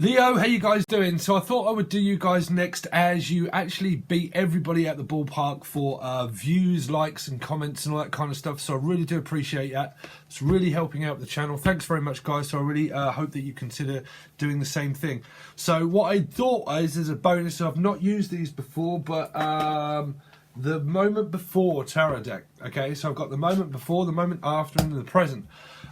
Leo, how you guys doing? So I thought I would do you guys next as you actually beat everybody at the ballpark for views, likes and comments and all that kind of stuff. So I really do appreciate that. It's really helping out the channel. Thanks very much, guys. So I really hope that you consider doing the same thing. So what I thought is, as a bonus, so I've not used these before, but the moment before tarot deck. Okay, so I've got the moment before, the moment after and the present.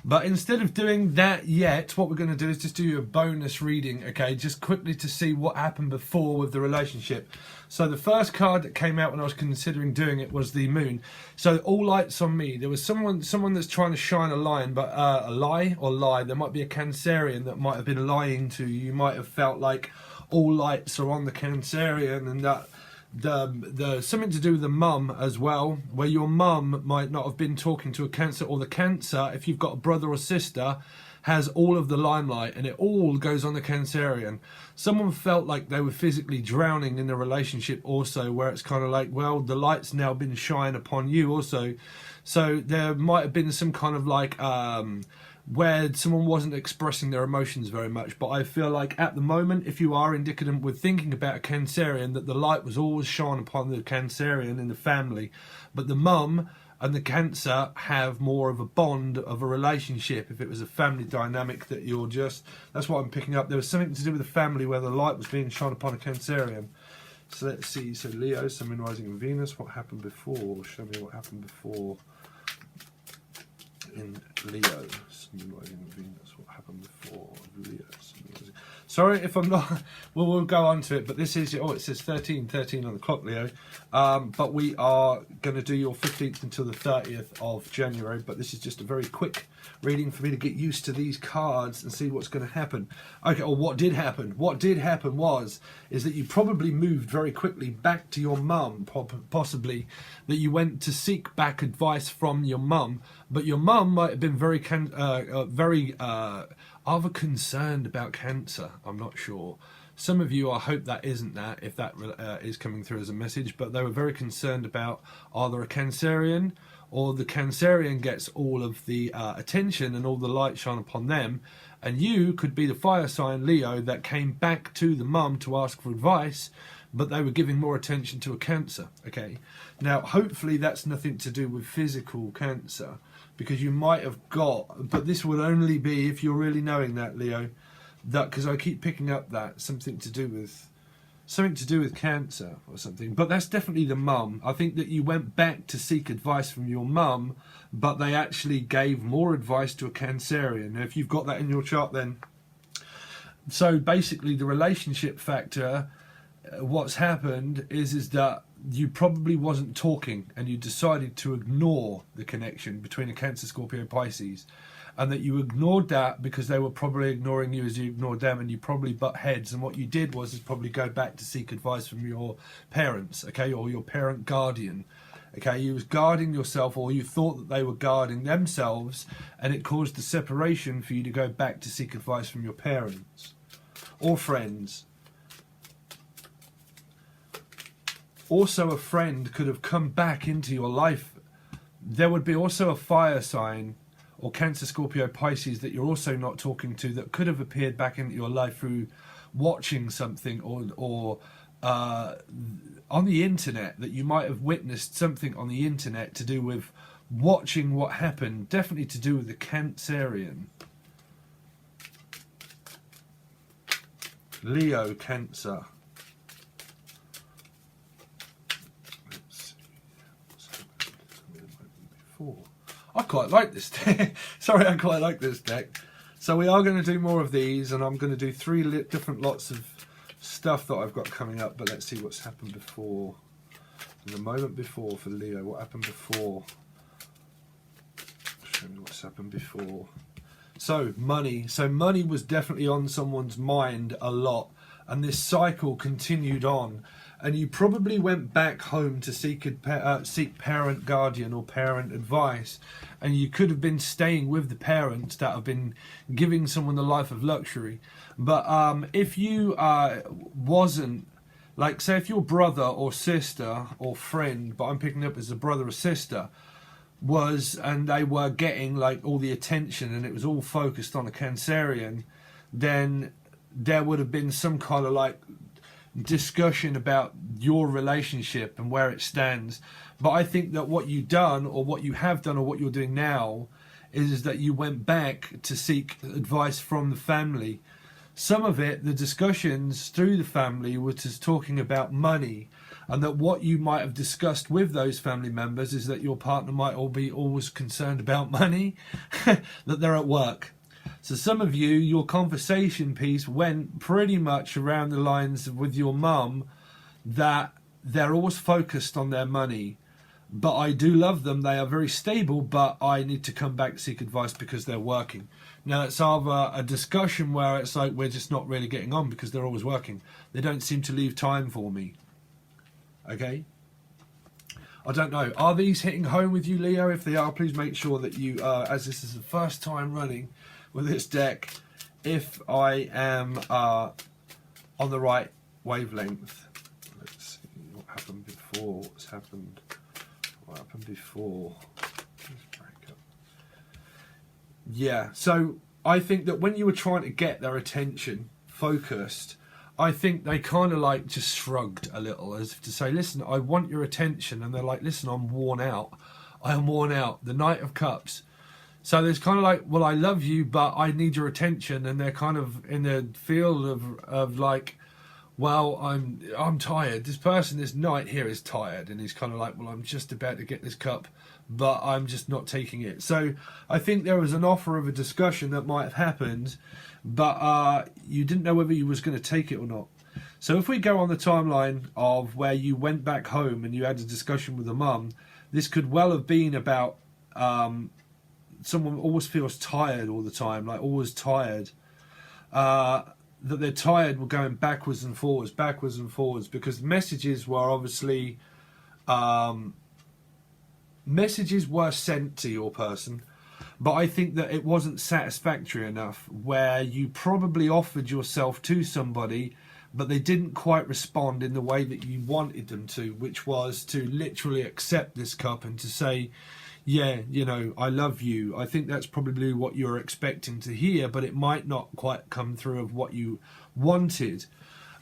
But instead of doing that yet, what we're going to do is just do a bonus reading, okay, just quickly to see what happened before with the relationship. So the first card that came out when I was considering doing it was the moon. So all lights on me. There was someone that's trying to shine a line, but a lie. There might be a Cancerian that might have been lying to you. You might have felt like all lights are on the Cancerian, and that the something to do with the mum as well, where your mum might not have been talking to a Cancer, or the Cancer, if you've got a brother or sister, has all of the limelight and it all goes on the Cancerian. Someone felt like they were physically drowning in the relationship also, where it's kind of like, well, the light's now been shined upon you also. So there might have been some kind of like where someone wasn't expressing their emotions very much. But I feel like at the moment, if you are indicative with thinking about a Cancerian, that the light was always shone upon the Cancerian in the family. But the mum and the Cancer have more of a bond of a relationship. If it was a family dynamic that you're just, that's what I'm picking up. There was something to do with the family where the light was being shone upon a Cancerian. So let's see. So Leo, Sun, Moon, Rising and Venus. What happened before? Show me what happened before in Leo. Sun, Moon, Rising and Venus. What happened before Leo? Sun, Moon, Rising. Sorry if I'm not, we'll go on to it, but this is, oh, it says 13:13 on the clock, Leo. But we are going to do your 15th until the 30th of January, but this is just a very quick reading for me to get used to these cards and see what's going to happen. Okay, or what did happen. What did happen is that you probably moved very quickly back to your mum, possibly, that you went to seek back advice from your mum, but your mum might have been very either concerned about Cancer. I'm not sure. Some of you, I hope that isn't that, if that is coming through as a message, but they were very concerned about either a Cancerian, or the Cancerian gets all of the attention and all the light shone upon them, and you could be the fire sign Leo that came back to the mum to ask for advice, but they were giving more attention to a Cancer. Okay, now hopefully that's nothing to do with physical Cancer, because you might have got, but this would only be if you're really knowing that, Leo, that, because I keep picking up that something to do with Cancer or something. But that's definitely the mum. I think that you went back to seek advice from your mum, but they actually gave more advice to a Cancerian. Now, if you've got that in your chart, then so basically the relationship factor, what's happened is that you probably wasn't talking and you decided to ignore the connection between a Cancer, Scorpio, Pisces, and that you ignored that because they were probably ignoring you as you ignored them, and you probably butt heads, and what you did was probably go back to seek advice from your parents, okay, or your parent guardian. Okay, you was guarding yourself, or you thought that they were guarding themselves, and it caused the separation for you to go back to seek advice from your parents or friends. Also, a friend could have come back into your life. There would be also a fire sign or Cancer, Scorpio, Pisces that you're also not talking to that could have appeared back into your life through watching something, or on the internet, that you might have witnessed something on the internet to do with watching what happened, definitely to do with the Cancerian. Leo, Cancer. I quite like this deck. Sorry, I quite like this deck. So we are going to do more of these, and I'm going to do 3 different lots of stuff that I've got coming up. But let's see what's happened before. In the moment before for Leo, what happened before? Show me what's happened before. So money. So money was definitely on someone's mind a lot, and this cycle continued on. And you probably went back home to seek parent, guardian or parent advice, and you could have been staying with the parents that have been giving someone the life of luxury. But if you wasn't, like, say if your brother or sister or friend, but I'm picking up as a brother or sister, and they were getting like all the attention and it was all focused on a Cancerian, then there would have been some kind of like discussion about your relationship and where it stands. But I think that what you've done, or what you have done, or what you're doing now, is that you went back to seek advice from the family. Some of it, the discussions through the family, were just talking about money, and that what you might have discussed with those family members is that your partner might all be always concerned about money, that they're at work. So some of you, your conversation piece went pretty much around the lines with your mum, that they're always focused on their money. But I do love them, they are very stable, but I need to come back to seek advice because they're working. Now it's either a discussion where it's like we're just not really getting on because they're always working. They don't seem to leave time for me. Okay? I don't know. Are these hitting home with you, Leo? If they are, please make sure that you, as this is the first time running with this deck, if I am on the right wavelength. Let's see what happened before, what's happened. What happened before? Yeah, so I think that when you were trying to get their attention focused, I think they kind of like just shrugged a little, as if to say, listen, I want your attention. And they're like, listen, I'm worn out. I am worn out. The Knight of Cups. So there's kind of like, well, I love you, but I need your attention. And they're kind of in the field of like, well, I'm tired. This person, this knight here is tired. And he's kind of like, well, I'm just about to get this cup, but I'm just not taking it. So I think there was an offer of a discussion that might have happened, but you didn't know whether you was going to take it or not. So if we go on the timeline of where you went back home and you had a discussion with the mum, this could well have been about someone always feels tired all the time, like always tired. That they're tired, we're going backwards and forwards, because messages were obviously messages were sent to your person, but I think that it wasn't satisfactory enough, where you probably offered yourself to somebody but they didn't quite respond in the way that you wanted them to, which was to literally accept this cup and to say, yeah, you know, I love you. I think that's probably what you're expecting to hear, but it might not quite come through of what you wanted.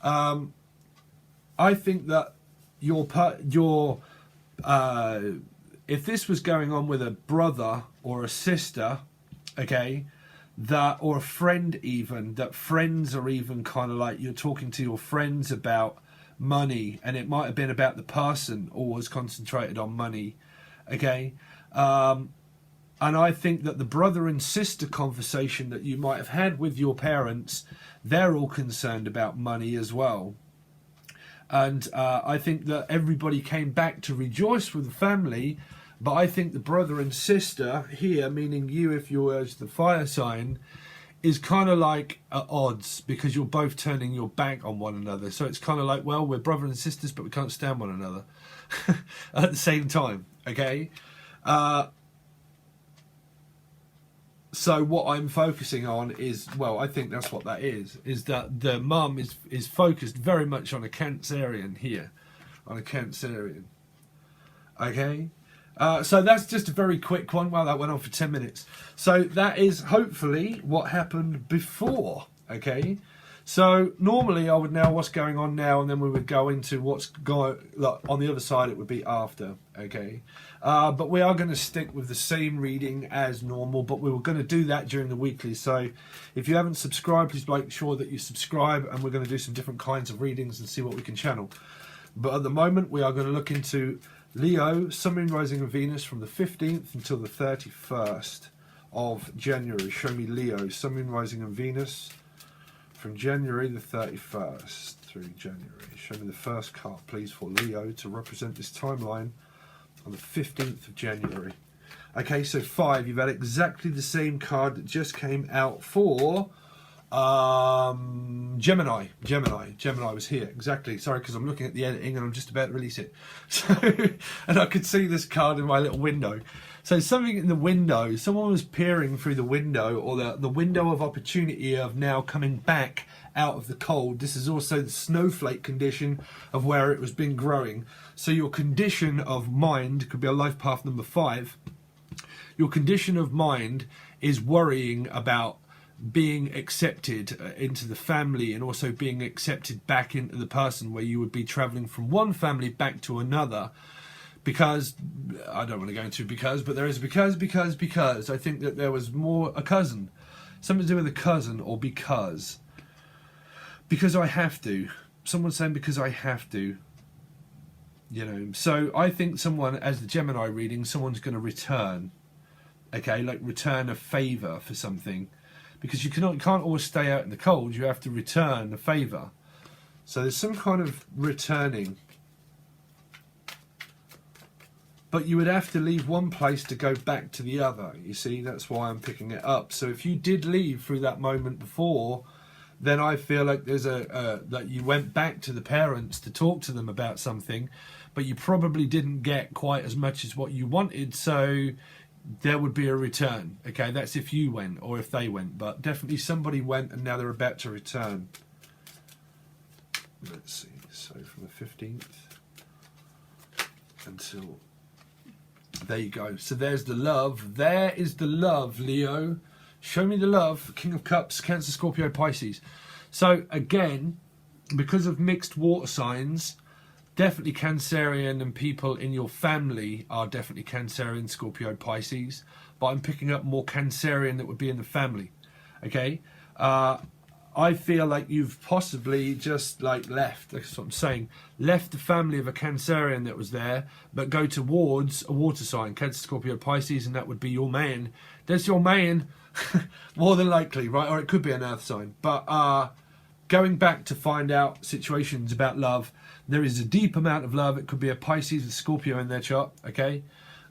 I think that if this was going on with a brother or a sister, okay, that, or a friend even, that friends are even kind of like you're talking to your friends about money, and it might have been about the person always concentrated on money, okay. And I think that the brother and sister conversation that you might have had with your parents, they're all concerned about money as well. And I think that everybody came back to rejoice with the family, but I think the brother and sister here, meaning you if you're as the fire sign, is kind of like at odds, because you're both turning your back on one another. So it's kind of like, well, we're brother and sisters, but we can't stand one another at the same time, okay? So what I'm focusing on is, well, I think that's what that is that the mum is focused very much on a Cancerian here, on a Cancerian, okay? So that's just a very quick one. Wow, that went on for 10 minutes. So that is hopefully what happened before, okay? So normally I would know what's going on now, and then we would go into what's going on the other side. It would be after, okay? But we are going to stick with the same reading as normal, but we were going to do that during the weekly. So if you haven't subscribed, please make sure that you subscribe, and we're going to do some different kinds of readings and see what we can channel. But at the moment, we are going to look into Leo, Sun, Moon, Rising and Venus from the 15th until the 31st of January. Show me Leo, Sun, Moon, Rising and Venus from January the 31st through January. Show me the first card, please, for Leo to represent this timeline on the 15th of January. Okay, so 5. You've had exactly the same card that just came out for Gemini was here, exactly. Sorry, because I'm looking at the editing and I'm just about to release it. So, and I could see this card in my little window. So something in the window, someone was peering through the window, or the window of opportunity of now coming back out of the cold. This is also the snowflake condition of where it was been growing. So your condition of mind could be a life path number 5. Your condition of mind is worrying about being accepted into the family, and also being accepted back into the person, where you would be traveling from one family back to another. Because I don't want to go into but there is because I think that there was more a cousin, something to do with a cousin, or because I have to. Someone's saying because I have to. You know, so I think someone, as the Gemini reading, someone's going to return. Okay, like return a favour for something. Because you can't always stay out in the cold. You have to return a favour. So there's some kind of returning. But you would have to leave one place to go back to the other. You see, that's why I'm picking it up. So if you did leave through that moment before, then I feel like there's that you went back to the parents to talk to them about something, but you probably didn't get quite as much as what you wanted. So there would be a return. Okay, that's if you went or if they went, but definitely somebody went and now they're about to return. Let's see, so from the 15th until, there you go. So there's the love. There is the love, Leo. Show me the love. King of Cups, Cancer, Scorpio, Pisces. So again, because of mixed water signs, definitely Cancerian, and people in your family are definitely Cancerian, Scorpio, Pisces. But I'm picking up more Cancerian that would be in the family. Okay? I feel like you've possibly just like left, that's what I'm saying, left the family of a Cancerian that was there, but go towards a water sign, Cancer, Scorpio, Pisces, and that would be your man. There's your man, more than likely, right? Or it could be an earth sign. But going back to find out situations about love, there is a deep amount of love. It could be a Pisces and Scorpio in their chart, okay?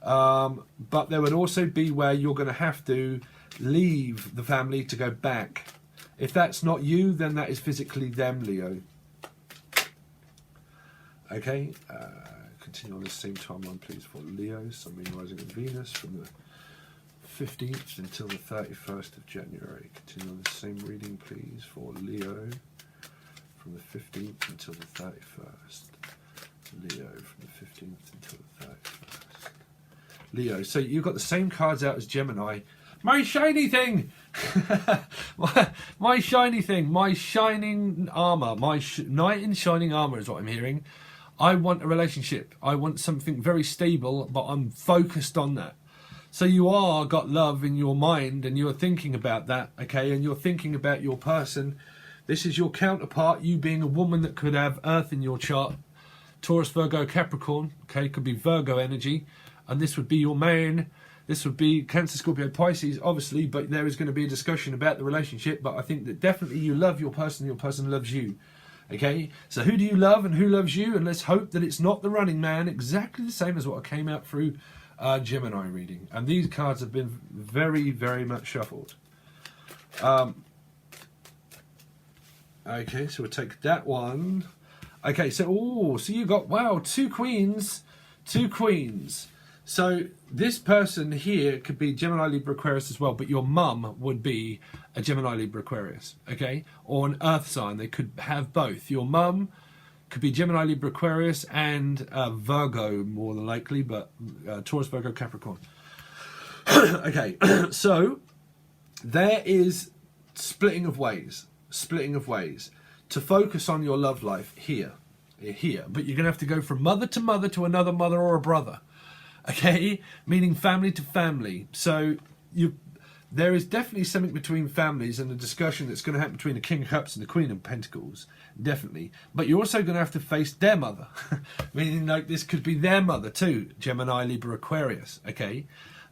But there would also be where you're going to have to leave the family to go back. If that's not you, then that is physically them, Leo. Okay, continue on the same timeline, please, for Leo, Sun, Moon, Rising and Venus, from the 15th until the 31st of January. Continue on the same reading, please, for Leo, from the 15th until the 31st. Leo, from the 15th until the 31st. Leo, so you've got the same cards out as Gemini. My shiny thing! my shiny thing, my shining armour, my knight in shining armour is what I'm hearing. I want a relationship. I want something very stable, but I'm focused on that. So you are got love in your mind, and you're thinking about that, okay? And you're thinking about your person. This is your counterpart, you being a woman that could have Earth in your chart. Taurus, Virgo, Capricorn, okay? Could be Virgo energy. And this would be your man. This would be Cancer, Scorpio, Pisces, obviously, but there is going to be a discussion about the relationship. But I think that definitely you love your person loves you. Okay? So who do you love and who loves you? And let's hope that it's not the running man, exactly the same as what came out through Gemini reading. And these cards have been very, very much shuffled. Okay, so we'll take that one. Okay, so, so you got, wow, two queens. So this person here could be Gemini, Libra, Aquarius as well, but your mum would be a Gemini, Libra, Aquarius, okay? Or an earth sign. They could have both. Your mum could be Gemini, Libra, Aquarius and Virgo, more than likely, but Taurus, Virgo, Capricorn. Okay, so there is splitting of ways to focus on your love life here, but you're going to have to go from mother to another mother or a brother. Okay, meaning family to family. So there is definitely something between families, and a discussion that's going to happen between the King of Cups and the Queen of Pentacles, definitely. But you're also going to have to face their mother, meaning like this could be their mother too, Gemini, Libra, Aquarius. Okay,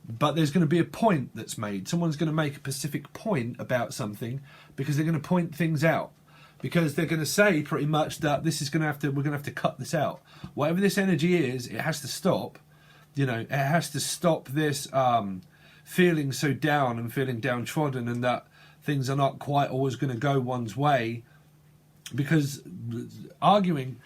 but there's going to be a point that's made. Someone's going to make a specific point about something because they're going to point things out. Because they're going to say pretty much that this is going to have to, we're going to have to cut this out. Whatever this energy is, it has to stop. You know, it has to stop this feeling so down and feeling downtrodden, and that things are not quite always going to go one's way. Because arguing,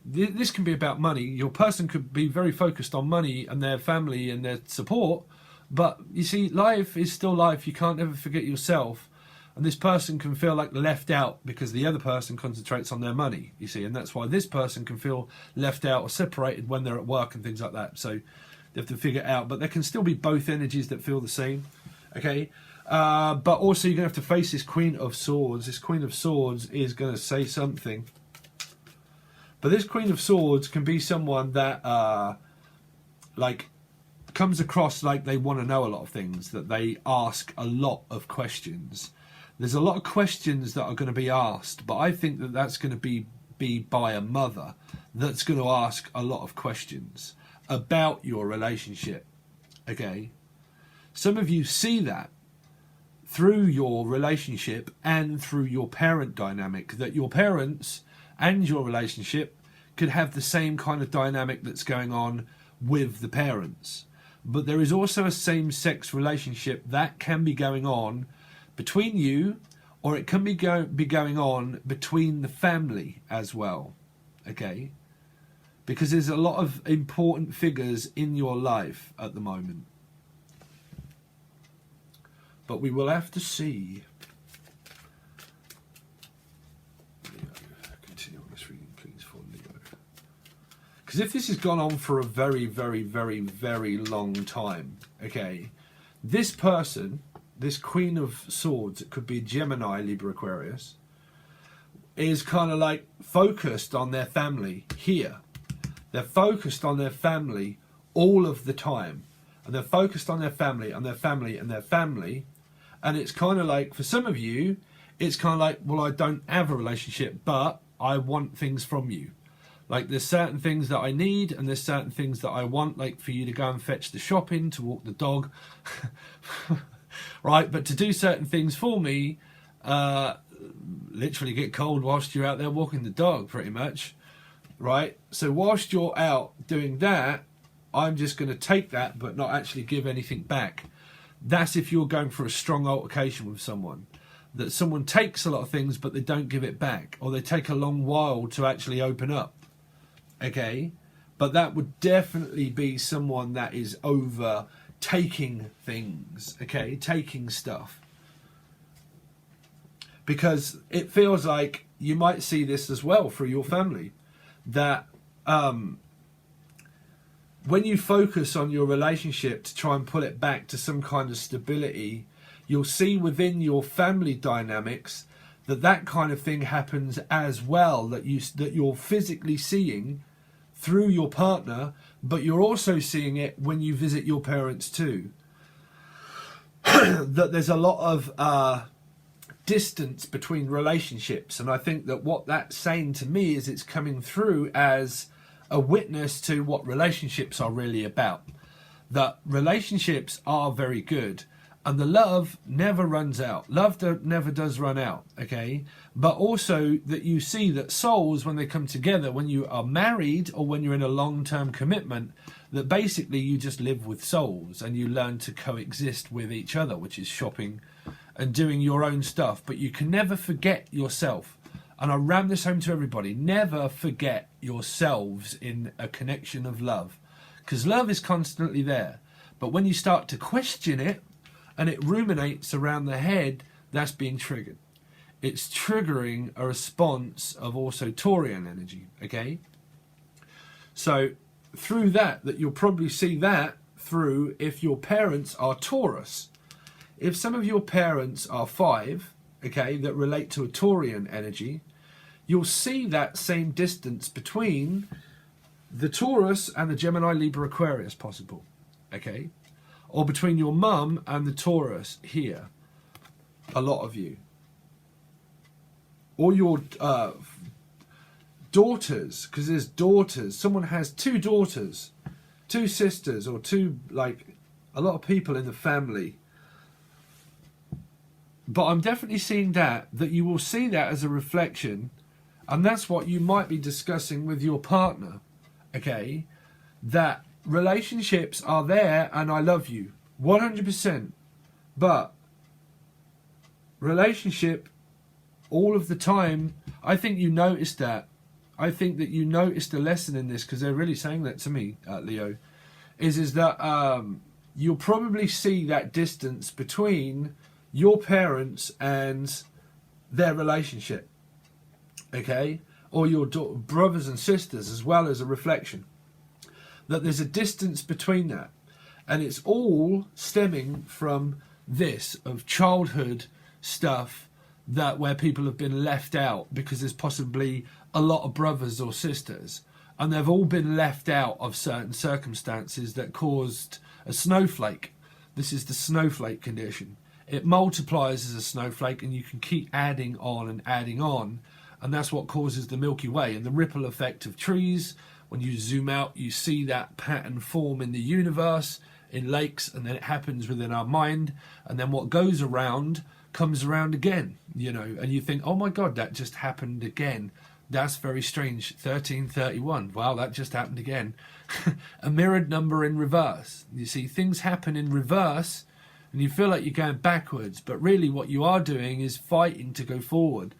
this can be about money. Your person could be very focused on money and their family and their support. But you see, life is still life. You can't ever forget yourself. And this person can feel like left out because the other person concentrates on their money, you see. And that's why this person can feel left out or separated when they're at work and things like that. So they have to figure it out. But there can still be both energies that feel the same, okay? But also you're going to have to face this Queen of Swords. This Queen of Swords is going to say something. But this Queen of Swords can be someone that like comes across like they want to know a lot of things, that they ask a lot of questions. There's a lot of questions that are going to be asked, but I think that that's going to be by a mother that's going to ask a lot of questions about your relationship. Okay, some of you see that through your relationship and through your parent dynamic, that your parents and your relationship could have the same kind of dynamic that's going on with the parents. But there is also a same-sex relationship that can be going on between you, or it can be going on between the family as well. Okay? Because there's a lot of important figures in your life at the moment. But we will have to see. Leo, continue on this reading, please, for Leo. Because if this has gone on for a very, very, very, very long time, okay, this person, this Queen of Swords, it could be Gemini, Libra, Aquarius, is kind of like focused on their family here. They're focused on their family all of the time. And they're focused on their family and their family and their family. And it's kind of like, for some of you, it's kind of like, well, I don't have a relationship, but I want things from you. Like, there's certain things that I need and there's certain things that I want, like for you to go and fetch the shopping, to walk the dog, right? But to do certain things for me, literally get cold whilst you're out there walking the dog, pretty much, right? So whilst you're out doing that, I'm just going to take that but not actually give anything back. That's if you're going for a strong altercation with someone. That someone takes a lot of things but they don't give it back, or they take a long while to actually open up. Okay? But that would definitely be someone that is over taking things. Okay? Taking stuff. Because it feels like you might see this as well through your family. That when you focus on your relationship to try and pull it back to some kind of stability, you'll see within your family dynamics that that kind of thing happens as well, that you're physically seeing through your partner, but you're also seeing it when you visit your parents too. That there's a lot of distance between relationships, and I think that what that's saying to me is it's coming through as a witness to what relationships are really about. That relationships are very good, and the love never runs out. Love never does run out, okay? But also that you see that souls, when they come together, when you are married or when you're in a long-term commitment, that basically you just live with souls and you learn to coexist with each other, which is shopping and doing your own stuff. But you can never forget yourself. And I ram this home to everybody. Never forget yourselves in a connection of love. Because love is constantly there. But when you start to question it, and it ruminates around the head, that's being triggered. It's triggering a response of also Taurian energy, okay? So through that you'll probably see that through if your parents are Taurus. If some of your parents are 5, okay, that relate to a Taurian energy, you'll see that same distance between the Taurus and the Gemini, Libra, Aquarius possible, okay? Or between your mum and the Taurus here, a lot of you. Or your daughters, because there's daughters. Someone has 2 daughters, 2 sisters, or 2, like, a lot of people in the family. But I'm definitely seeing that you will see that as a reflection, and that's what you might be discussing with your partner, okay? That relationships are there and I love you 100%, but relationship all of the time, I think you noticed that. I think that you noticed a lesson in this, because they're really saying that to me, Leo, is that you'll probably see that distance between your parents and their relationship, okay, or your brothers and sisters, as well as a reflection. That there's a distance between that, and it's all stemming from this of childhood stuff that where people have been left out because there's possibly a lot of brothers or sisters and they've all been left out of certain circumstances that caused a snowflake. This is the snowflake condition. It multiplies as a snowflake and you can keep adding on, and that's what causes the Milky Way and the ripple effect of trees. When you zoom out, you see that pattern form in the universe, in lakes, and then it happens within our mind, and then what goes around comes around again, you know, and you think, oh my God, that just happened again. That's very strange. 1331. Wow, that just happened again. A mirrored number in reverse. You see, things happen in reverse and you feel like you're going backwards, but really what you are doing is fighting to go forward.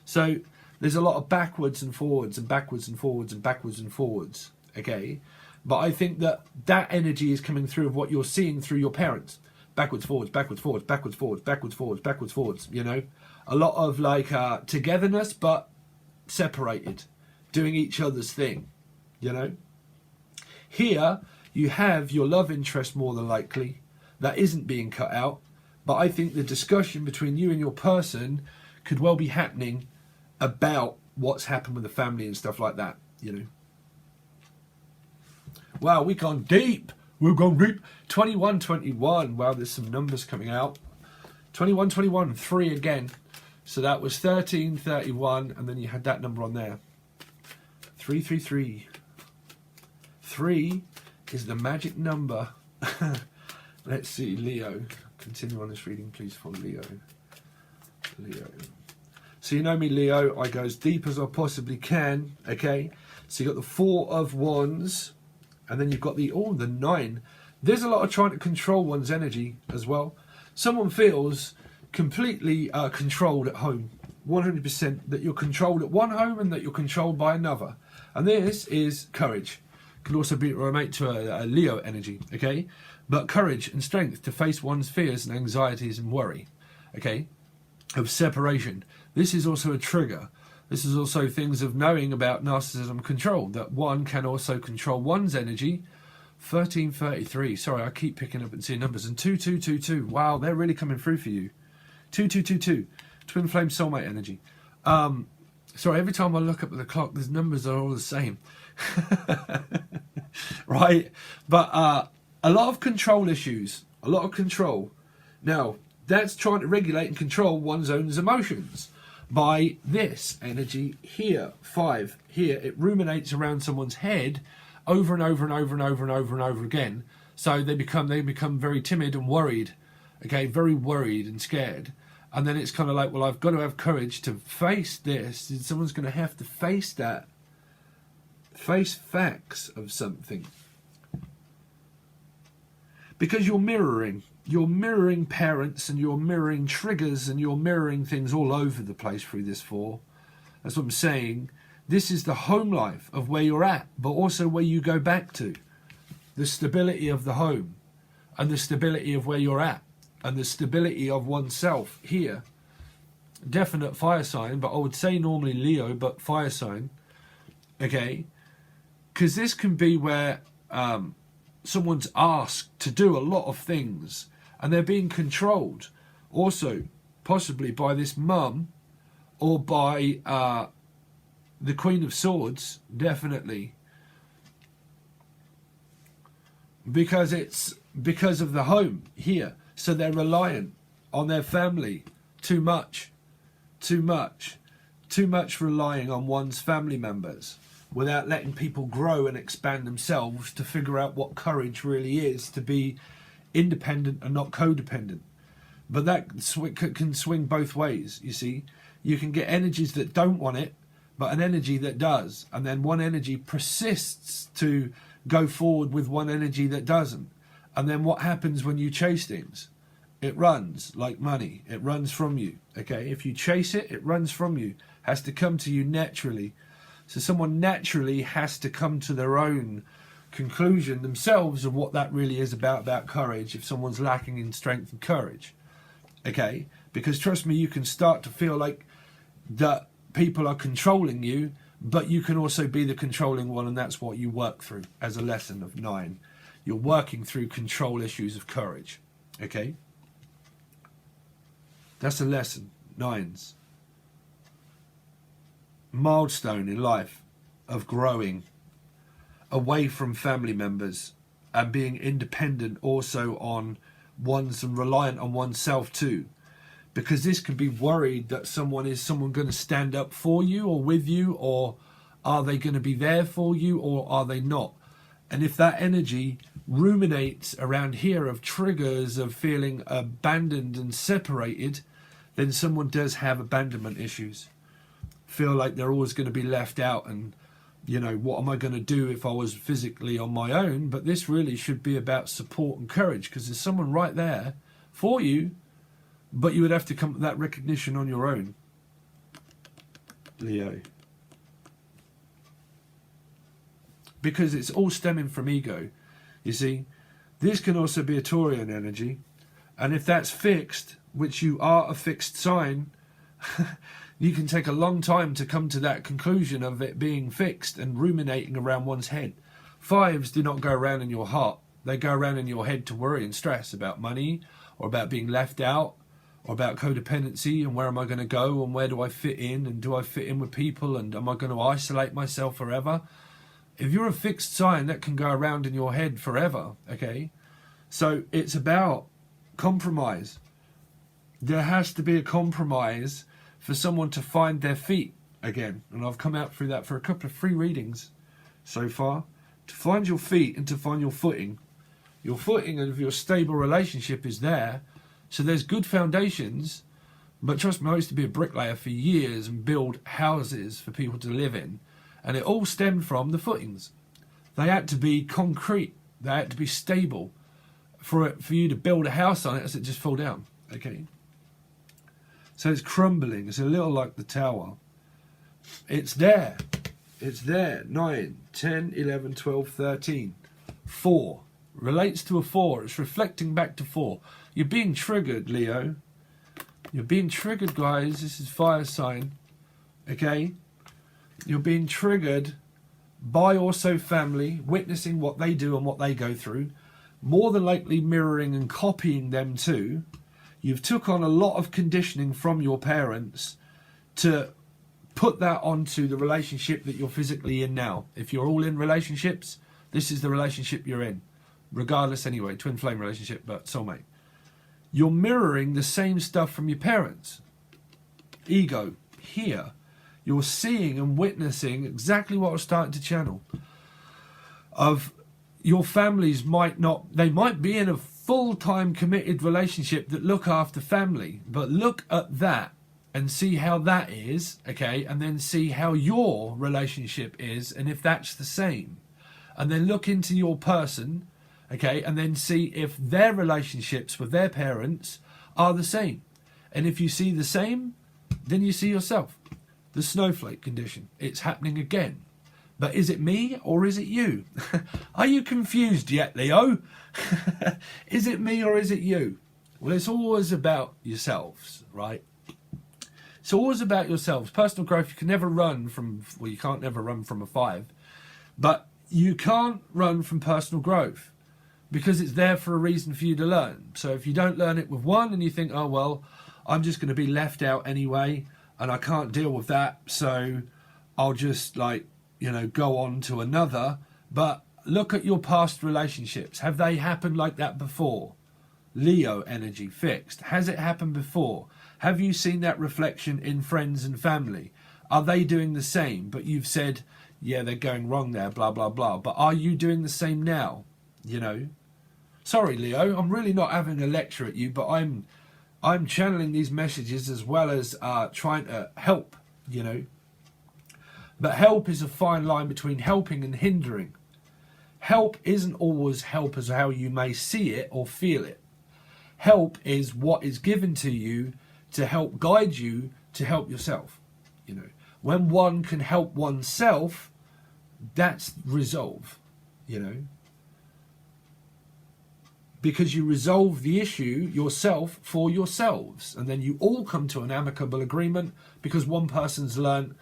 So there's a lot of backwards and forwards and backwards and forwards and backwards and forwards, okay? But I think that that energy is coming through of what you're seeing through your parents. Backwards, forwards, backwards, forwards, backwards, forwards, backwards, forwards, backwards, forwards, you know? A lot of like togetherness, but separated, doing each other's thing, you know? Here, you have your love interest more than likely. That isn't being cut out. But I think the discussion between you and your person could well be happening about what's happened with the family and stuff like that, you know? Wow, we've gone deep. We've gone deep. 2121. Wow, there's some numbers coming out. 2121, 3 again. So that was 1331, and then you had that number on there. 333. 3 is the magic number. Let's see, Leo. Continue on this reading, please, for Leo. Leo. So you know me, Leo. I go as deep as I possibly can, okay? So you got the 4 of Wands, and then you've got the 9. There's a lot of trying to control one's energy as well. Someone feels completely controlled at home, 100%, that you're controlled at one home and that you're controlled by another. And this is courage. Could also be relate to a Leo energy, okay? But courage and strength to face one's fears and anxieties and worry, okay? Of separation. This is also a trigger. This is also things of knowing about narcissism control, that one can also control one's energy. 1333, sorry, I keep picking up and seeing numbers. And 2222, wow, they're really coming through for you. 2222, twin flame soulmate energy. Sorry, every time I look up at the clock, these numbers are all the same. Right? But a lot of control issues, a lot of control. Now, that's trying to regulate and control one's own emotions by this energy here, 5 here. It ruminates around someone's head over and over and over and over and over and over again. So they become very timid and worried, okay, very worried and scared. And then it's kind of like, well, I've got to have courage to face this. Someone's going to have to face that. Face facts of something. Because you're mirroring parents and you're mirroring triggers and you're mirroring things all over the place through this 4. That's what I'm saying. This is the home life of where you're at, but also where you go back to. The stability of the home and the stability of where you're at and the stability of oneself here. Definite fire sign, but I would say normally Leo, but fire sign. Okay? Because this can be where someone's asked to do a lot of things and they're being controlled. Also, possibly by this mum or by the Queen of Swords, definitely. Because it's because of the home here. So they're reliant on their family too much. Too much relying on one's family members without letting people grow and expand themselves to figure out what courage really is, to be independent and not codependent. But that can swing both ways, you see. You can get energies that don't want it, but an energy that does. And then one energy persists to go forward with one energy that doesn't. And then what happens when you chase things? It runs like money. It runs from you. Okay, if you chase it, it runs from you. Has to come to you naturally. So someone naturally has to come to their own conclusion themselves of what that really is about courage, if someone's lacking in strength and courage. Okay, because trust me, you can start to feel like that people are controlling you, but you can also be the controlling one, and that's what you work through as a lesson of 9. You're working through control issues of courage. Okay. That's a lesson. 9s. Milestone in life of growing away from family members and being independent also on one's and reliant on oneself too. Because this could be worried that someone going to stand up for you or with you, or are they going to be there for you or are they not? And if that energy ruminates around here of triggers of feeling abandoned and separated, then someone does have abandonment issues. Feel like they're always going to be left out, and you know, what am I going to do if I was physically on my own? But this really should be about support and courage, because there's someone right there for you, but you would have to come to that recognition on your own. Leo. Because it's all stemming from ego. You see, this can also be a Taurian energy, and if that's fixed, which you are a fixed sign, you can take a long time to come to that conclusion of it being fixed and ruminating around one's head. 5s do not go around in your heart. They go around in your head to worry and stress about money, or about being left out, or about codependency, and where am I going to go, and where do I fit in, and do I fit in with people, and am I going to isolate myself forever? If you're a fixed sign, that can go around in your head forever, okay? So it's about compromise. There has to be a compromise for someone to find their feet again. And I've come out through that for a couple of free readings so far. To find your feet and to find your footing. Your footing of your stable relationship is there. So there's good foundations. But trust me, I used to be a bricklayer for years and build houses for people to live in. And it all stemmed from the footings. They had to be concrete. They had to be stable for you to build a house on it, as it just fall down. Okay. So it's crumbling. It's a little like the tower. It's there. It's there. 9, 10, 11, 12, 13. 4. Relates to a 4. It's reflecting back to 4. You're being triggered, Leo. You're being triggered, guys. This is fire sign. Okay? You're being triggered by also family, witnessing what they do and what they go through. More than likely mirroring and copying them too. You've took on a lot of conditioning from your parents to put that onto the relationship that you're physically in now. If you're all in relationships, this is the relationship you're in. Regardless anyway, twin flame relationship, but soulmate. You're mirroring the same stuff from your parents. Ego, here. You're seeing and witnessing exactly what I was starting to channel. Of your families might be in a full-time committed relationship that look after family, but look at that and see how that is, okay, and then see how your relationship is, and if that's the same, and then look into your person, okay, and then see if their relationships with their parents are the same. And if you see the same, then you see yourself. The snowflake condition, it's happening again. But is it me or is it you? Are you confused yet, Leo? Is it me or is it you? Well, it's always about yourselves, right? It's always about yourselves. Personal growth, you can never run from, well, you can't never run from a 5. But you can't run from personal growth because it's there for a reason for you to learn. So if you don't learn it with one and you think, oh, well, I'm just going to be left out anyway and I can't deal with that, so I'll just go on to another. But look at your past relationships. Have they happened like that before? Leo energy fixed. Has it happened before? Have you seen that reflection in friends and family? Are they doing the same? But you've said, yeah, they're going wrong there, blah, blah, blah. But are you doing the same now? Sorry, Leo, I'm really not having a lecture at you, but I'm channeling these messages as well as trying to help, But help is a fine line between helping and hindering. Help isn't always help as how you may see it or feel it. Help is what is given to you to help guide you to help yourself. When one can help oneself, that's resolve, Because you resolve the issue yourself for yourselves. And then you all come to an amicable agreement because one person's learned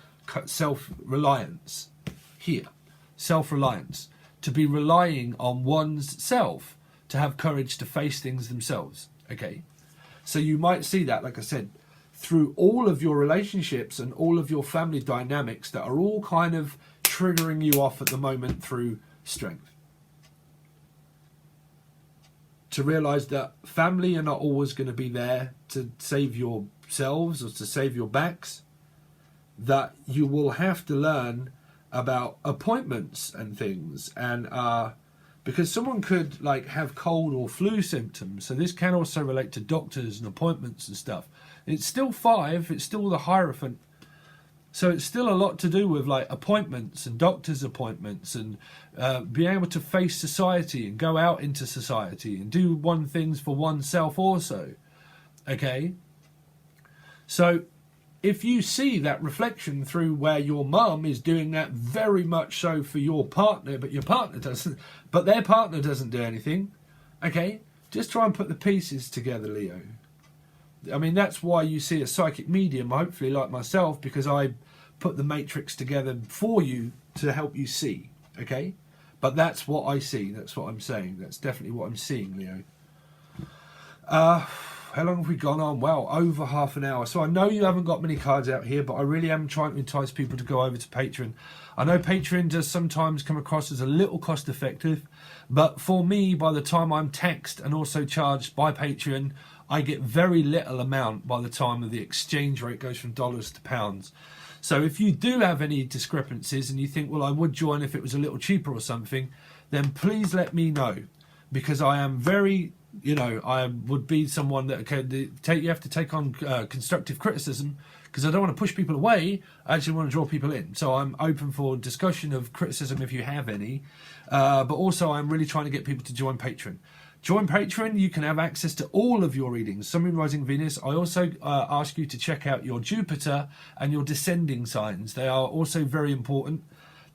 self-reliance. Here, self-reliance. To be relying on one's self to have courage to face things themselves. Okay. So you might see that, like I said, through all of your relationships and all of your family dynamics that are all kind of triggering you off at the moment through strength. To realize that family are not always going to be there to save yourselves or to save your backs. That you will have to learn about appointments and things, and because someone could like have cold or flu symptoms, so this can also relate to doctors and appointments and stuff. It's still 5, it's still the Hierophant, so it's still a lot to do with like appointments and doctors' appointments, and being able to face society and go out into society and do things for oneself also. Okay, so if you see that reflection through where your mum is doing that very much so for your partner, but your partner doesn't, but their partner doesn't do anything, okay, just try and put the pieces together, Leo. I mean, that's why you see a psychic medium, hopefully like myself, because I put the matrix together for you to help you see, okay? But that's what I see, that's what I'm saying, that's definitely what I'm seeing, Leo. How long have we gone on? Well, over half an hour. So I know you haven't got many cards out here, but I really am trying to entice people to go over to Patreon. I know Patreon does sometimes come across as a little cost effective, but for me, by the time I'm taxed and also charged by Patreon, I get very little amount by the time of the exchange rate goes from dollars to pounds. So if you do have any discrepancies and you think, well, I would join if it was a little cheaper or something, then please let me know, because I am very... You know, I would be someone that you have to take on constructive criticism, because I don't want to push people away. I actually want to draw people in. So I'm open for discussion of criticism if you have any. But also I'm really trying to get people to join Patreon. Join Patreon, you can have access to all of your readings. Sun, Moon, Rising, Venus. I also ask you to check out your Jupiter and your descending signs. They are also very important.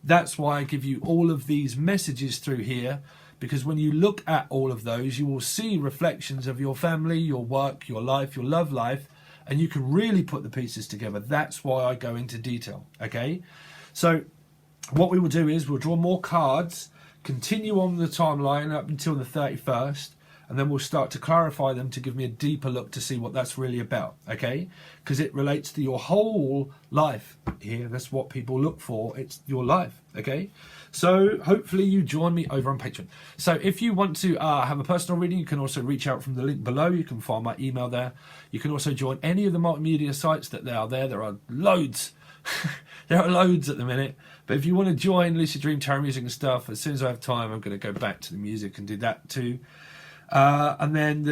That's why I give you all of these messages through here. Because when you look at all of those, you will see reflections of your family, your work, your life, your love life, and you can really put the pieces together. That's why I go into detail, okay? So what we will do is we'll draw more cards, continue on the timeline up until the 31st, and then we'll start to clarify them to give me a deeper look to see what that's really about, okay? Because it relates to your whole life here. That's what people look for. It's your life, okay? So hopefully you join me over on Patreon. So if you want to have a personal reading, you can also reach out from the link below. You can find my email there. You can also join any of the multimedia sites that are there. There are loads. There are loads at the minute. But if you want to join Lucid Dream Tarot Music and stuff, as soon as I have time, I'm going to go back to the music and do that too. And then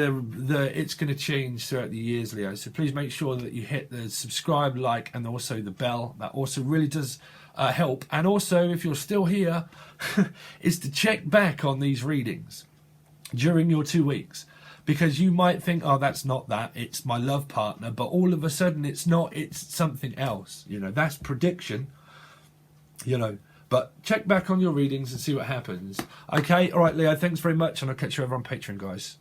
it's going to change throughout the years, Leo. So please make sure that you hit the subscribe, like, and also the bell. That also really does help. And also, if you're still here, is to check back on these readings during your 2 weeks. Because you might think, oh, that's not that, it's my love partner. But all of a sudden, it's not, it's something else. You know, that's prediction, you know. But check back on your readings and see what happens. Okay, all right, Leo, thanks very much. And I'll catch you over on Patreon, guys.